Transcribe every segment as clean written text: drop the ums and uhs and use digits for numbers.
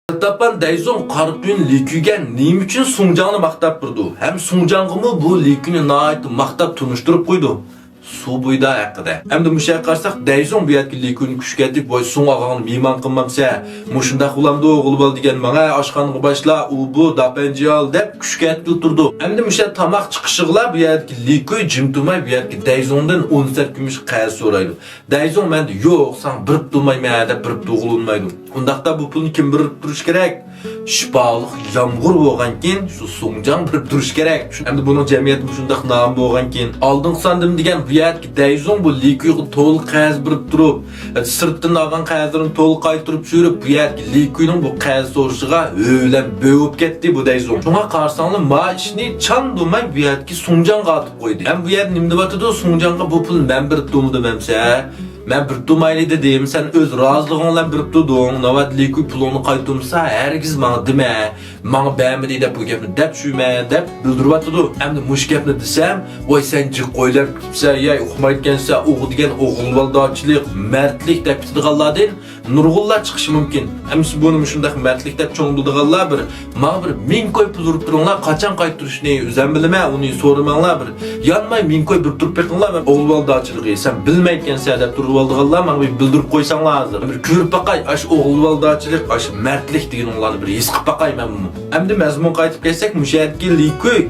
Tapan Dayzon qarqın liküge neyim üçün Songjan'ı maqtab durdu. Hem Songjan'ı bu liküni naayet maqtab tunuşturup koydu. Su buyda haqqida. Hem de müşay qarsak Dayzon bu yetki liküni küşketip boy son ağağını miman qılmamsa, muşunda xulamda oğul bol degen bana aşqanğı başla u bu dapenci al dep küşketip durdu. Hem de müşay tamaq çıqışıqla bu yetki likü jimtumay bu yetki Dayzon'dan 10 sert gümüş qayı soraydı. Dayzon mende yok, sen birip durmayma dep birip doğulunmaydı. Undaqda bu pulni kim birip duruş kerak? Şifalık yağmur bo'lgankin şu Songjan birip duruş kerak. Endi bunun jamiyati shundaq nam bo'lgankin aldın sandım degan bu yerki Dayzon bu likuyni to'liq qayz birip turib, sirtdan olgan qayzlarini to'liq qaytirib surib, bu yerki likuyning bu qayz so'rishiga o'ylan bo'yib ketdi bu Dayzon. Shunga qarsanglar ma ishni chandumay bu yerki Songjanga atib qo'ydi. Ham bu yer nima deyotdi? Songjanga bu pul men birib dumdimamsa men bir dumaylı dedim, sen öz razılığınla bir tutdun, navat likuy pulunu qaytumsa, hergiz bana deme, bana beğenmedi de bu gepni dep şüme, dep bildirip atıdı. Hem de muş gepni desem, vay sen cık koylar tutsa, ya okumaytkense, oğu degen oğul valdaçılık, mertlik dep bitidiğalladın, nurgullar çıkışı mümkün. Hem siz bunu müşündak mertlik dep çoğunduduğallar bir, ma bir min koy pul durup durunlar, kaçan qaytırış neyi, üzen bilime, onu sormanlar bir, yanmay min koy bir durup pekinlar, oğul valdaçılığı, sen bilmeytkense dep durur valdıqallar, bana bir bildirip koysan lazım. Bir körüp bakay, aş oğul valdaçılık, aş mertlik degen onlarını bir his qıp bakay ben bunu. Hem de mezmun qaytıp kelsek, müşahidki likuy,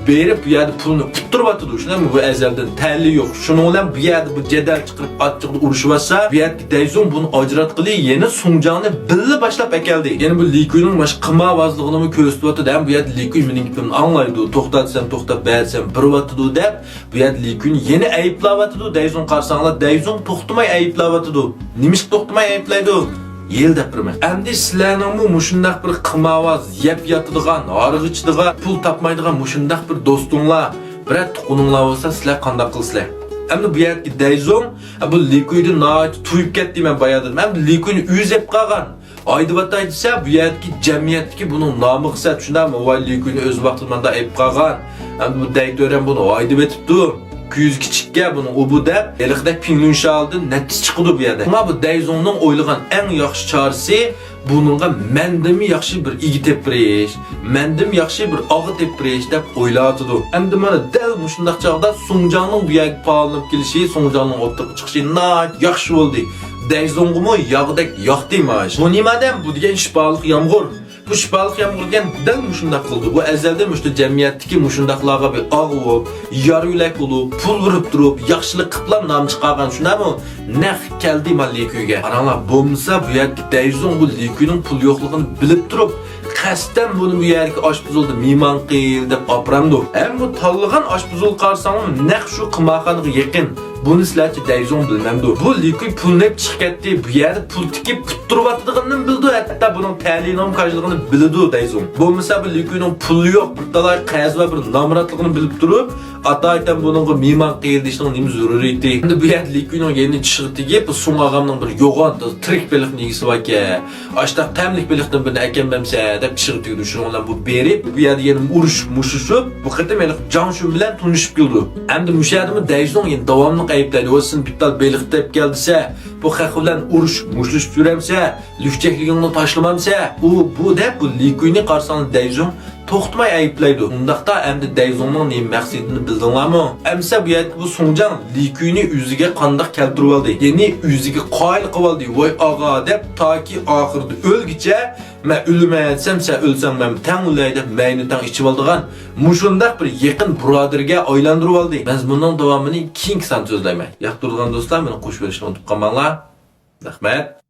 berip bu yerde pulunu tutturup atıdı. Şuna mı bu ezelden telli yok. Şunu olan bu yerde bu cedel çıkırıp atçıqda uruşuvasa, bu yerdeki Dayzon bunu acıratqılı yeni Songjan'ı billi başlap ekeldi. Yani bu likuyunun baş qıma vazlığını mı köstü atıdı. Hem bu yerde likuy menin gitmeni anlaydı. Toxtat sen toxtat bəyətsen bir atıdı dep, bu yerde likuyunu yeni ayıplap atıdı. Dayzon qarsanlar, Dayzon toxtumay ayıplap atıdı. Nimiş toxtumay ayıplaydı? Yel depirme. Endi sizlerning bu muşundaq bir qımavaz, yep yatıdığan, arıq içidiğan, pul tapmaydigan muşundaq bir dostunlar, bir tuqununglar olsa sizler qandaq qılsızlar. Endi bu yerki Dayzon, bu likuyni naayet tuyup ketdi men bayadım. Endi likuyni üzep qalgan. Aydıbatay dese bu yerki jamiyatdagi bunun namı qısat şundaqmı? O likuyni öz vaqtında ayıp qalgan. Endi bu daytören bunu aydıp etipdi. 200 kichikka bunu o bu deb eliqda pinglunşa aldı, netis chiqdi bu yerda. Ama bu Dayzonning o'ylagan eng yaxshi chorasi bununla mendimi yaxshi bir igi tepirish, mendim yaxshi bir og'i tepirish deb o'ylatıdı. Endi mana dal mushundaq chog'da Songjanning bu yerga palanib kelishi, Songjanning o'tib chiqishi nayt yaxshi bo'ldi. Dayzonga yog'dek yoqdimash. Bu nimadan? Bu degan shifoliq yomg'ir. Bu şifalık yağmurgen dal muşundak kıldı. Bu ezelde müştü cemiyetteki muşundaklığa bir ağ olup, yarı yülek olup, pul vurup durup, yakşılık kıplam nam çıkargan şuna mı? Nek geldi ma liküge. Anala bomsa bu yerki Dayzon bu likünün pul yokluğunu bilip durup, kasten bunu bu yerki aşpız oldu, miman qıyıl dep apramdı. Hem bu tallıgan aşpız ol qarsanım, nek şu qımaqanığı yakın. Bunu sizlerce Dayzon bilmemdi. Bu likuy pulunu hep çık etti. Bu yerde pul tikip tutturup atıdığını bildi. Hatta bunun təliyinin karşılığını bildi Dayzon. Bu mesela bu likuyunun pulu yok. Bir talay qayız var bir namratlığını bilip durup ataytan bunun miman qıyıldı işinin nemi zürüriydi. Şimdi bu yerde likuyunun yeni çıktı ki bu son ağamның bir yoğan trik belik negisi var ki açtaq təmlik belikten birini ekememse de çıktı düşünün olan bu berip bu yerde yeni uruş muşuşup bu qıtım elik Canşun bilen tunuşup geldi. Hem de müşahidimi Dayzon yeni davamlı ayıplaydı. Olsun bittal belikte hep geldiyse bu xalq bilen uruş muşluş süremse lükçekliğini taşlamamsa bu dep bu likuyni qarsanlı Dayzon toxtumay ayıplaydı. Undaqda endi Dayzonning nemi maqsadini bildinglarmi? Emsa bu yerda bu Songjan likuyni yüzüge qandaq keltirib oldi. Yani yüzüge qayil qilib oldi. Voy ağa dep taki oxirida o'lgicha men o'lmaysam sen o'lsam men tang o'lay deb mayni tang ichib oldigan mushundaq bir yaqin birodarga aylantirib oldi. Men bundan davomini keyingi san so'zlayman. Yoqtirgan do'stlar, meni qo'shib berishni unutib qolmanglar. Rahmat.